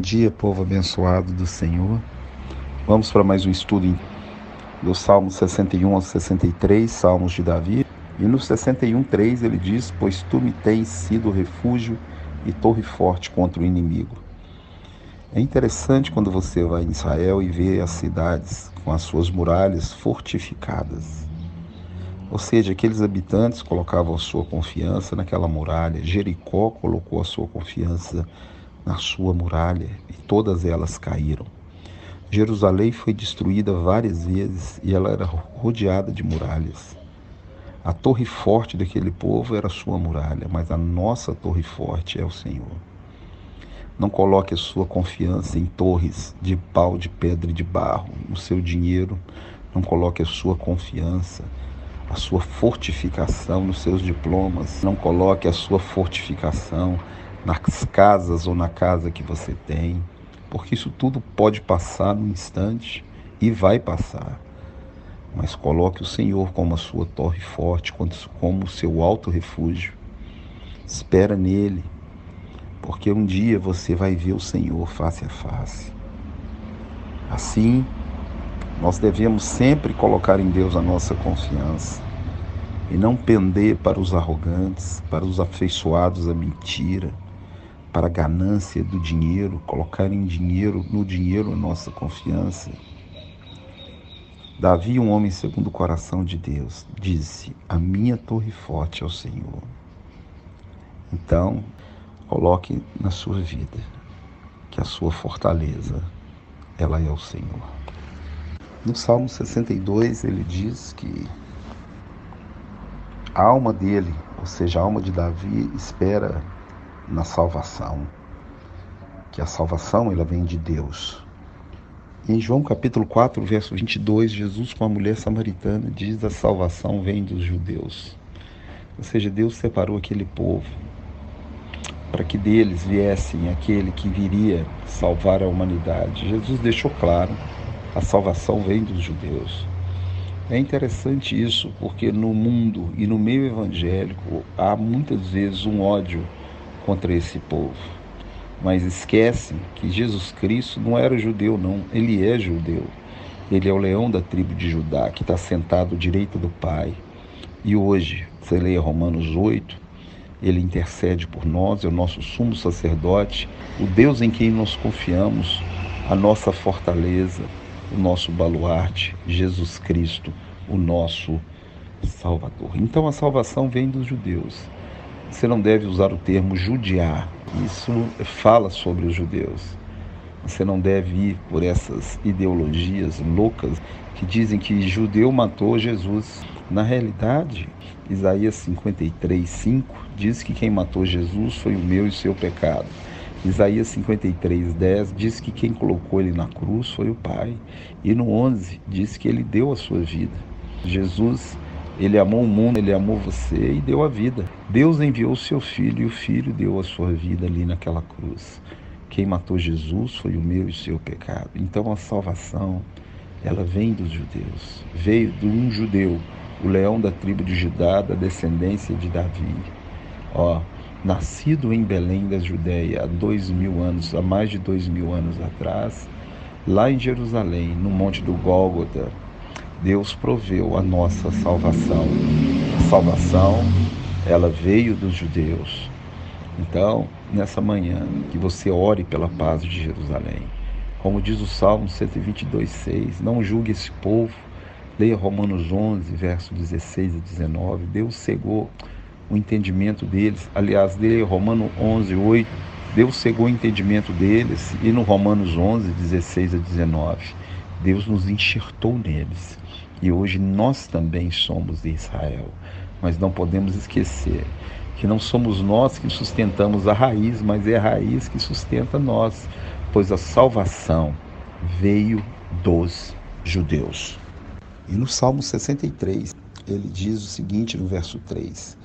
dia, povo abençoado do Senhor. Vamos para mais um estudo do Salmo 61 ao 63, Salmos de Davi. E no 61:3 ele diz: Pois tu me tens sido refúgio e torre forte contra o inimigo. É interessante quando você vai em Israel e vê as cidades com as suas muralhas fortificadas. Ou seja, aqueles habitantes colocavam a sua confiança naquela muralha. Jericó colocou a sua confiança na sua muralha e todas elas caíram. Jerusalém foi destruída várias vezes e ela era rodeada de muralhas. A torre forte daquele povo era a sua muralha, mas a nossa torre forte é o Senhor. Não coloque a sua confiança em torres de pau, de pedra e de barro, no seu dinheiro. Não coloque a sua confiança, a sua fortificação nos seus diplomas. Não coloque a sua fortificação nas casas ou na casa que você tem, porque isso tudo pode passar num instante e vai passar. Mas coloque o Senhor como a sua torre forte, como o seu alto refúgio. Espera nele, porque um dia você vai ver o Senhor face a face. Assim, nós devemos sempre colocar em Deus a nossa confiança e não pender para os arrogantes, para os afeiçoados à mentira, para a ganância do dinheiro, colocar no dinheiro a nossa confiança. Davi, um homem segundo o coração de Deus, disse: a minha torre forte é o Senhor. Então, coloque na sua vida que a sua fortaleza, ela é o Senhor. No Salmo 62, ele diz que a alma dele, ou seja, a alma de Davi, espera na salvação, que a salvação ela vem de Deus. Em João capítulo 4, verso 22, Jesus com a mulher samaritana diz: a salvação vem dos judeus. Ou seja, Deus separou aquele povo para que deles viessem aquele que viria salvar a humanidade. Jesus deixou claro: a salvação vem dos judeus. É interessante isso, porque no mundo e no meio evangélico há muitas vezes um ódio contra esse povo. Mas esquecem que Jesus Cristo não era judeu, não. Ele é judeu. Ele é o leão da tribo de Judá, que está sentado à direita do Pai. E hoje, você lê Romanos 8, ele intercede por nós, é o nosso sumo sacerdote, o Deus em quem nós confiamos, a nossa fortaleza, o nosso baluarte, Jesus Cristo, o nosso Salvador. Então a salvação vem dos judeus. Você não deve usar o termo judiar. Isso fala sobre os judeus. Você não deve ir por essas ideologias loucas que dizem que judeu matou Jesus. Na realidade, Isaías 53:5 diz que quem matou Jesus foi o meu e o seu pecado. Isaías 53:10 diz que quem colocou ele na cruz foi o Pai. E no 11 diz que ele deu a sua vida. Jesus, ele amou o mundo, ele amou você e deu a vida. Deus enviou o seu filho e o filho deu a sua vida ali naquela cruz. Quem matou Jesus foi o meu e o seu pecado. Então a salvação, ela vem dos judeus. Veio de um judeu, o leão da tribo de Judá, da descendência de Davi. Nascido em Belém da Judéia há mais de 2000 anos atrás, lá em Jerusalém, no Monte do Gólgota, Deus proveu a nossa salvação. A salvação, ela veio dos judeus. Então, nessa manhã, que você ore pela paz de Jerusalém. Como diz o Salmo 122:6, não julgue esse povo. Leia Romanos 11, versos 16 e 19. Deus cegou o entendimento deles. Aliás, leia Romanos 11:8. Deus cegou o entendimento deles. E no Romanos 11, 16 a 19, Deus nos enxertou neles. E hoje nós também somos de Israel. Mas não podemos esquecer que não somos nós que sustentamos a raiz, mas é a raiz que sustenta nós, pois a salvação veio dos judeus. E no Salmo 63, ele diz o seguinte no verso 3: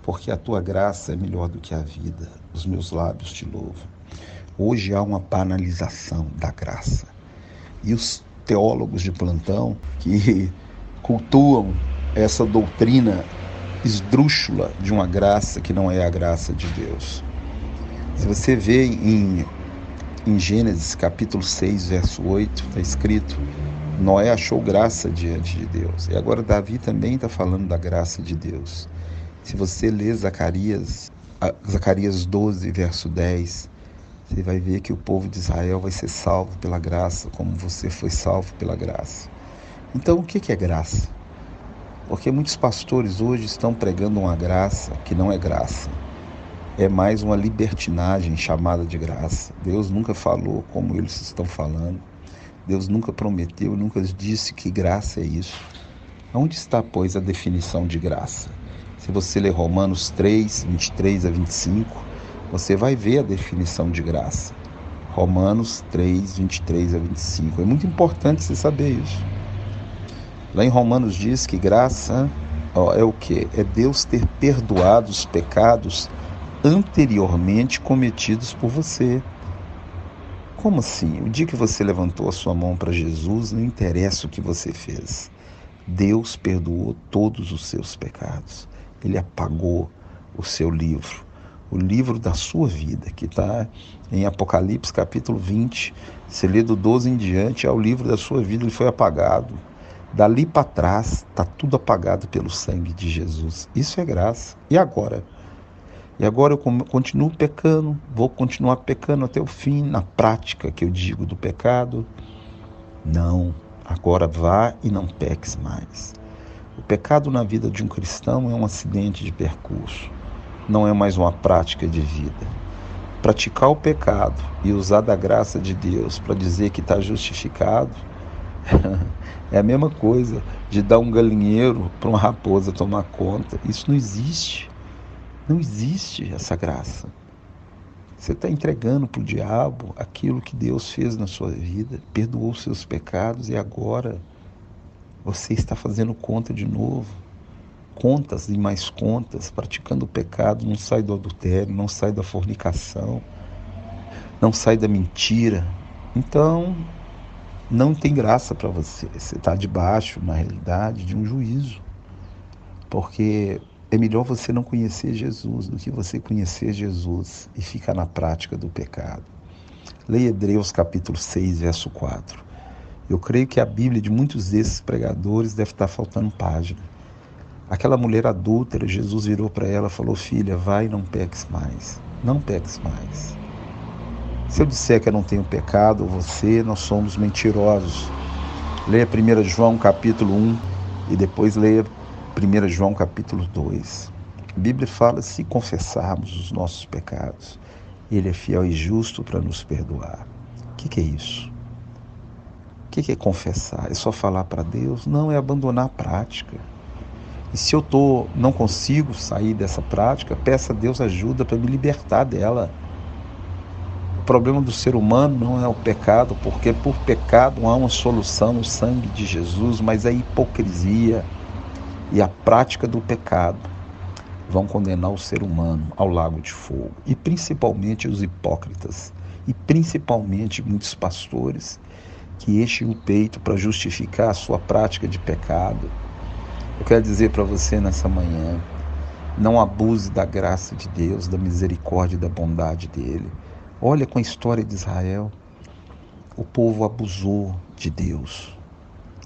porque a tua graça é melhor do que a vida, os meus lábios te louvam. Hoje há uma banalização da graça. E os teólogos de plantão que cultuam essa doutrina esdrúxula de uma graça que não é a graça de Deus. Se você vê em Em Gênesis capítulo 6, verso 8, está escrito: Noé achou graça diante de Deus. E agora Davi também está falando da graça de Deus. Se você ler Zacarias 12, verso 10, você vai ver que o povo de Israel vai ser salvo pela graça, como você foi salvo pela graça. Então, o que é graça? Porque muitos pastores hoje estão pregando uma graça que não é graça. É mais uma libertinagem chamada de graça. Deus nunca falou como eles estão falando. Deus nunca prometeu, nunca disse que graça é isso. Onde está, pois, a definição de graça? Se você ler Romanos 3, 23 a 25, você vai ver a definição de graça. Romanos 3, 23 a 25. É muito importante você saber isso. Lá em Romanos diz que graça é o quê? É Deus ter perdoado os pecados anteriormente cometidos por você. Como assim? O dia que você levantou a sua mão para Jesus, não interessa o que você fez. Deus perdoou todos os seus pecados. Ele apagou o seu livro, o livro da sua vida, que está em Apocalipse capítulo 20. Você lê do 12 em diante, é o livro da sua vida, ele foi apagado. Dali para trás, está tudo apagado pelo sangue de Jesus. Isso é graça. E agora? E agora eu continuo pecando, vou continuar pecando até o fim, na prática que eu digo do pecado? Não, agora vá e não peques mais. O pecado na vida de um cristão é um acidente de percurso, não é mais uma prática de vida. Praticar o pecado e usar da graça de Deus para dizer que está justificado é a mesma coisa de dar um galinheiro para uma raposa tomar conta. Isso não existe. Não existe essa graça. Você está entregando para o diabo aquilo que Deus fez na sua vida, perdoou os seus pecados e agora você está fazendo conta de novo. Contas e mais contas, praticando o pecado, não sai do adultério, não sai da fornicação, não sai da mentira. Então, não tem graça para você. Você está debaixo, na realidade, de um juízo. Porque é melhor você não conhecer Jesus do que você conhecer Jesus e ficar na prática do pecado. Leia Hebreus capítulo 6, verso 4. Eu creio que a Bíblia de muitos desses pregadores deve estar faltando página. Aquela mulher adúltera, Jesus virou para ela e falou: filha, vai e não peques mais. Não peques mais. Se eu disser que eu não tenho pecado, nós somos mentirosos. Leia 1 João capítulo 1 e depois leia 1 João capítulo 2. A Bíblia fala: se confessarmos os nossos pecados, Ele é fiel e justo para nos perdoar. O que é isso? O que é confessar? É só falar para Deus? Não, é abandonar a prática. E se eu não consigo sair dessa prática, peça a Deus ajuda para me libertar dela. O problema do ser humano não é o pecado, porque por pecado há uma solução no sangue de Jesus, mas a hipocrisia e a prática do pecado vão condenar o ser humano ao lago de fogo. E principalmente os hipócritas, e principalmente muitos pastores que enchem o peito para justificar a sua prática de pecado. Eu quero dizer para você nessa manhã: não abuse da graça de Deus, da misericórdia e da bondade dele. Olha com a história de Israel. O povo abusou de Deus,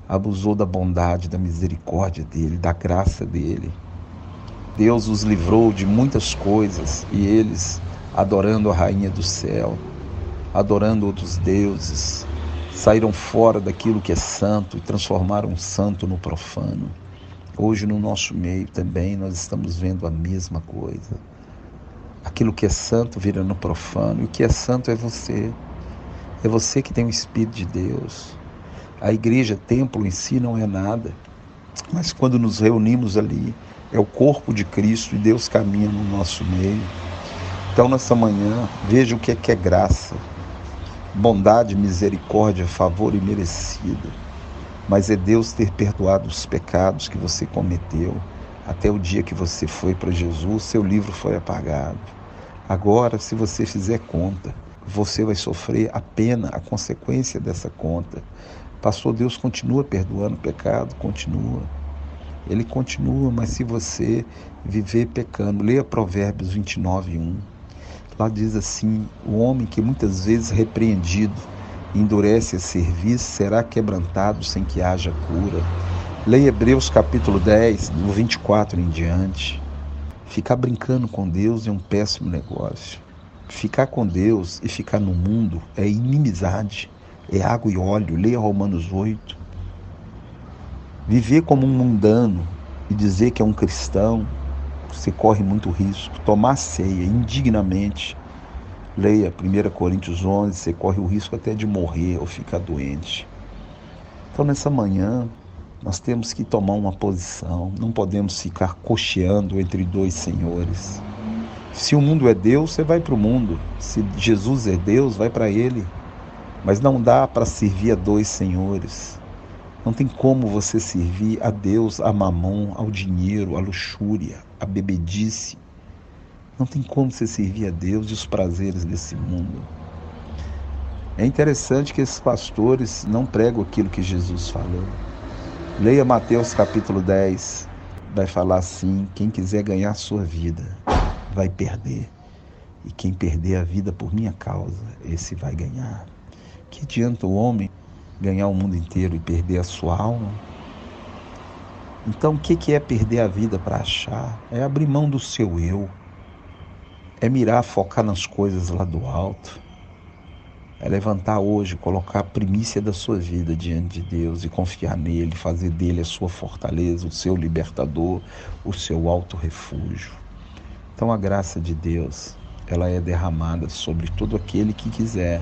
abusou da bondade, da misericórdia dele, da graça dele. Deus os livrou de muitas coisas e eles, adorando a rainha do céu, adorando outros deuses, saíram fora daquilo que é santo e transformaram o santo no profano. Hoje no nosso meio também nós estamos vendo a mesma coisa. Aquilo que é santo vira no profano, e o que é santo é você. É você que tem o Espírito de Deus. A igreja, templo em si não é nada, mas quando nos reunimos ali, é o corpo de Cristo e Deus caminha no nosso meio. Então nessa manhã, veja o que é graça. Bondade, misericórdia, favor imerecido. Mas é Deus ter perdoado os pecados que você cometeu. Até o dia que você foi para Jesus, seu livro foi apagado. Agora, se você fizer conta, você vai sofrer a pena, a consequência dessa conta. Pastor, Deus continua perdoando o pecado? Continua. Ele continua, mas se você viver pecando, leia Provérbios 29:1. Lá diz assim: o homem que muitas vezes repreendido endurece a serviço será quebrantado sem que haja cura. Leia Hebreus capítulo 10, do 24 em diante. Ficar brincando com Deus é um péssimo negócio. Ficar com Deus e ficar no mundo é inimizade, é água e óleo. Leia Romanos 8. Viver como um mundano e dizer que é um cristão, você corre muito risco. Tomar ceia indignamente, leia 1 Coríntios 11, você corre o risco até de morrer ou ficar doente. Então nessa manhã, nós temos que tomar uma posição, não podemos ficar cocheando entre dois senhores. Se o mundo é Deus, você vai para o mundo. Se Jesus é Deus, vai para Ele. Mas não dá para servir a dois senhores. Não tem como você servir a Deus, a mamon, ao dinheiro, à luxúria, à bebedice. Não tem como você servir a Deus e os prazeres desse mundo. É interessante que esses pastores não pregam aquilo que Jesus falou. Leia Mateus capítulo 10, vai falar assim: quem quiser ganhar a sua vida, vai perder. E quem perder a vida por minha causa, esse vai ganhar. Que adianta o homem ganhar o mundo inteiro e perder a sua alma? Então, o que é perder a vida para achar? É abrir mão do seu eu. É mirar, focar nas coisas lá do alto. É levantar hoje, colocar a primícia da sua vida diante de Deus e confiar nele, fazer dele a sua fortaleza, o seu libertador, o seu alto refúgio. Então a graça de Deus, ela é derramada sobre todo aquele que quiser,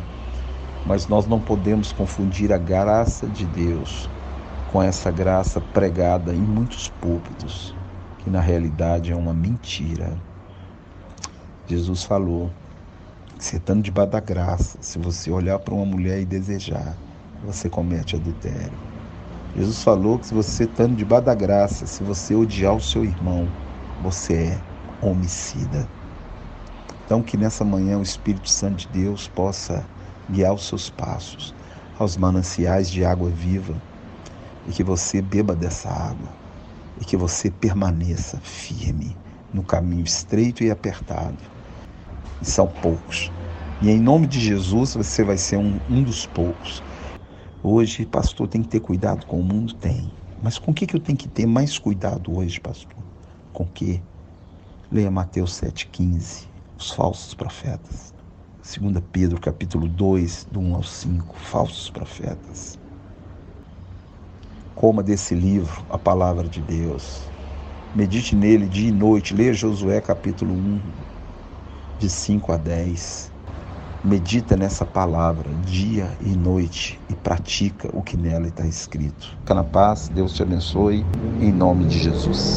mas nós não podemos confundir a graça de Deus com essa graça pregada em muitos púlpitos, que na realidade é uma mentira. Jesus falou: você estando debaixo da graça, se você olhar para uma mulher e desejar, você comete adultério. Jesus falou que se você estando debaixo da graça, se você odiar o seu irmão, você é homicida. Então que nessa manhã o Espírito Santo de Deus possa guiar os seus passos aos mananciais de água viva e que você beba dessa água e que você permaneça firme no caminho estreito e apertado. E são poucos. E em nome de Jesus você vai ser um dos poucos. Hoje, pastor, tem que ter cuidado com o mundo? Tem. Mas com o que eu tenho que ter mais cuidado hoje, pastor? Com o quê? Leia Mateus 7,15, os falsos profetas. 2 Pedro capítulo 2, do 1 ao 5, falsos profetas. Coma desse livro a palavra de Deus. Medite nele dia e noite. Leia Josué capítulo 1, de 5 a 10. Medita nessa palavra dia e noite e pratica o que nela está escrito. Fica na paz, Deus te abençoe, em nome de Jesus.